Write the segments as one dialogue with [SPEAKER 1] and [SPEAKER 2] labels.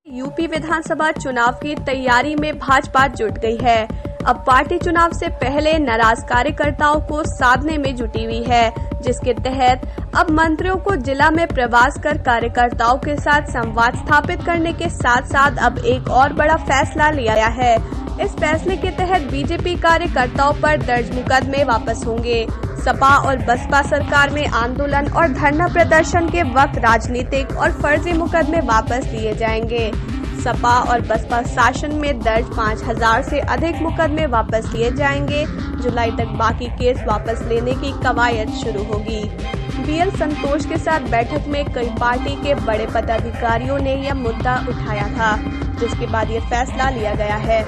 [SPEAKER 1] UP विधानसभा चुनाव की तैयारी में भाजपा जुट गई है। अब पार्टी चुनाव से पहले नाराज कार्यकर्ताओं को साधने में जुटी हुई है, जिसके तहत अब मंत्रियों को जिला में प्रवास कर कार्यकर्ताओं के साथ संवाद स्थापित करने के साथ साथ अब एक और बड़ा फैसला लिया गया है। इस फैसले के तहत बीजेपी कार्यकर्ताओं पर दर्ज मुकदमे वापस होंगे। सपा और बसपा सरकार में आंदोलन और धरना प्रदर्शन के वक्त राजनीतिक और फर्जी मुकदमे वापस लिए जाएंगे। सपा और बसपा शासन में दर्ज 5000 से अधिक मुकदमे वापस लिए जाएंगे। जुलाई तक बाकी केस वापस लेने की कवायद शुरू होगी। बीएल संतोष के साथ बैठक में कई पार्टी के बड़े पदाधिकारियों ने यह मुद्दा उठाया था, जिसके बाद ये फैसला लिया गया है।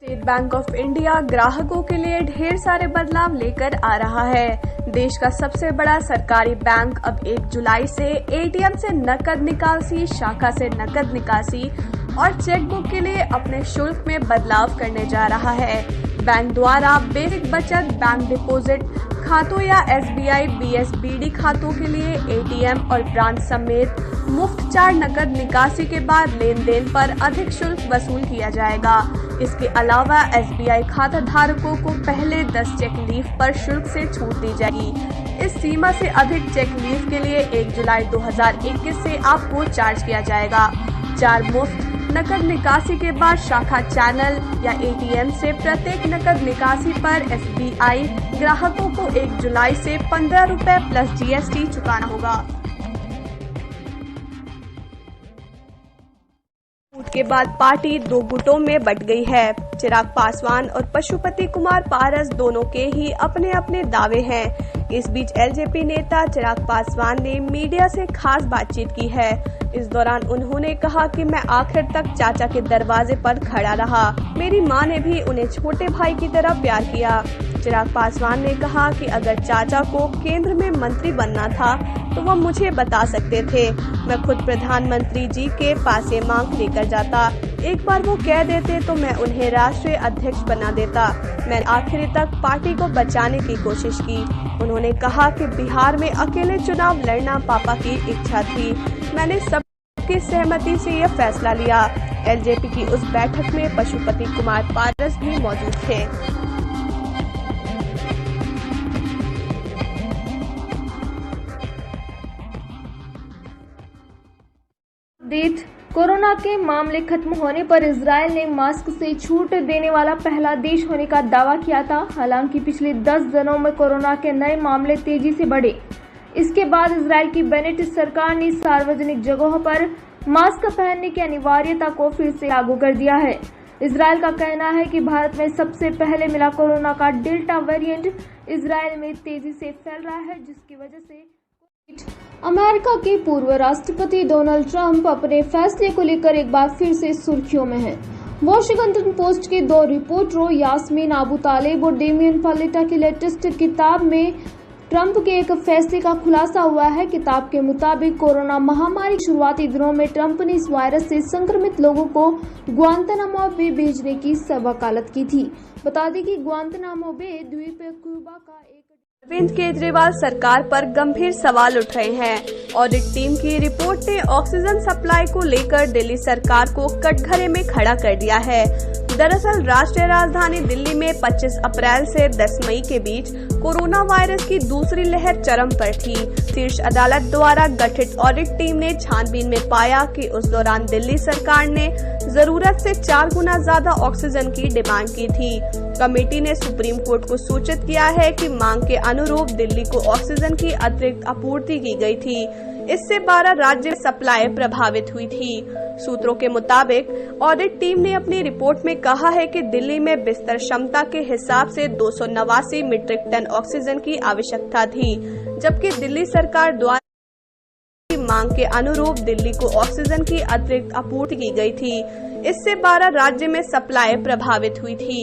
[SPEAKER 1] स्टेट बैंक ऑफ इंडिया ग्राहकों के लिए ढेर सारे बदलाव लेकर आ रहा है। देश का सबसे बड़ा सरकारी बैंक अब 1 जुलाई से एटीएम से नकद निकासी, शाखा से नकद निकासी और चेकबुक के लिए अपने शुल्क में बदलाव करने जा रहा है। बैंक द्वारा बेसिक बचत बैंक डिपॉजिट खातों या एसबीआई बीएसबीडी खातों के लिए एटीएम और ब्रांच समेत मुफ्त 4 नकद निकासी के बाद लेन देन पर अधिक शुल्क वसूल किया जाएगा। इसके अलावा एसबीआई खाता धारकों को पहले 10 चेक लीफ पर शुल्क से छूट दी जाएगी। इस सीमा से अधिक चेक लीफ के लिए 1 जुलाई 2021 से आपको चार्ज किया जाएगा। 4 मुफ्त नकद निकासी के बाद शाखा चैनल या एटीएम से प्रत्येक नकद निकासी पर एसबीआई ग्राहकों को 1 जुलाई से 15 रुपए प्लस जीएसटी चुकाना होगा। छूट के बाद पार्टी 2 गुटों में बंट गई है। चिराग पासवान और पशुपति कुमार पारस दोनों के ही अपने अपने दावे हैं। इस बीच एलजेपी नेता चिराग पासवान ने मीडिया से खास बातचीत की है। इस दौरान उन्होंने कहा कि मैं आखिर तक चाचा के दरवाजे पर खड़ा रहा। मेरी मां ने भी उन्हें छोटे भाई की तरह प्यार किया। चिराग पासवान ने कहा कि अगर चाचा को केंद्र में मंत्री बनना था तो वो मुझे बता सकते थे। मैं खुद प्रधानमंत्री जी के पास ये मांग लेकर जाता। एक बार वो कह देते तो मैं उन्हें राष्ट्रीय अध्यक्ष बना देता। मैं आखिर तक पार्टी को बचाने की कोशिश की। उन्होंने कहा कि बिहार में अकेले चुनाव लड़ना पापा की इच्छा थी। मैंने सबकी सहमति से यह फैसला लिया। एलजेपी की उस बैठक में पशुपति कुमार पारस भी मौजूद थे।
[SPEAKER 2] कोरोना के मामले खत्म होने पर इजराइल ने मास्क से छूट देने वाला पहला देश होने का दावा किया था। हालांकि पिछले 10 दिनों में कोरोना के नए मामले तेजी से बढ़े। इसके बाद इजराइल की बेनेट सरकार ने सार्वजनिक जगहों पर मास्क पहनने की अनिवार्यता को फिर से लागू कर दिया है। इजराइल का कहना है कि भारत में सबसे पहले मिला कोरोना का डेल्टा वेरिएंट इजराइल में तेजी से फैल रहा है, जिसकी वजह से अमेरिका के पूर्व राष्ट्रपति डोनाल्ड ट्रंप अपने फैसले को लेकर एक बार फिर से सुर्खियों में हैं। वॉशिंगटन पोस्ट के 2 रिपोर्टरों यास्मीन अबू तालिब और डेमियन पालेटा की लेटेस्ट किताब में ट्रंप के एक फैसले का खुलासा हुआ है। किताब के मुताबिक कोरोना महामारी के शुरुआती दिनों में ट्रंप ने इस वायरस से संक्रमित लोगों को ग्वांतानामो बे भेजने की वकालत की थी। बता दें कि ग्वांतानामो बे द्वीप क्यूबा का एक
[SPEAKER 1] अरविंद केजरीवाल सरकार पर गंभीर सवाल उठ रहे हैं। ऑडिट टीम की रिपोर्ट ने ऑक्सीजन सप्लाई को लेकर दिल्ली सरकार को कटघरे में खड़ा कर दिया है। दरअसल राष्ट्रीय राजधानी दिल्ली में 25 अप्रैल से 10 मई के बीच कोरोना वायरस की दूसरी लहर चरम पर थी। शीर्ष अदालत द्वारा गठित ऑडिट टीम ने छानबीन में पाया कि उस दौरान दिल्ली सरकार ने जरूरत से 4 गुना ज्यादा ऑक्सीजन की डिमांड की थी। कमेटी ने सुप्रीम कोर्ट को सूचित किया है कि मांग के अनुरूप दिल्ली को ऑक्सीजन की अतिरिक्त आपूर्ति की गई थी। इससे 12 राज्य सप्लाई प्रभावित हुई थी। सूत्रों के मुताबिक ऑडिट टीम ने अपनी रिपोर्ट में कहा है कि दिल्ली में बिस्तर क्षमता के हिसाब से 289 मीट्रिक टन ऑक्सीजन की आवश्यकता थी, जबकि दिल्ली सरकार द्वारा मांग के अनुरूप दिल्ली को ऑक्सीजन की अतिरिक्त आपूर्ति की गई थी। इससे 12 राज्य में सप्लाई प्रभावित हुई थी।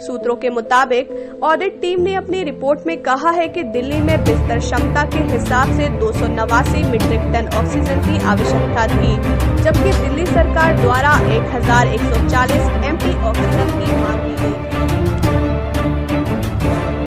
[SPEAKER 1] सूत्रों के मुताबिक ऑडिट टीम ने अपनी रिपोर्ट में कहा है कि दिल्ली में बिस्तर क्षमता के हिसाब से 289 मीट्रिक टन ऑक्सीजन की आवश्यकता थी, जबकि दिल्ली सरकार द्वारा 1140 MP ऑक्सीजन की मांग की गई।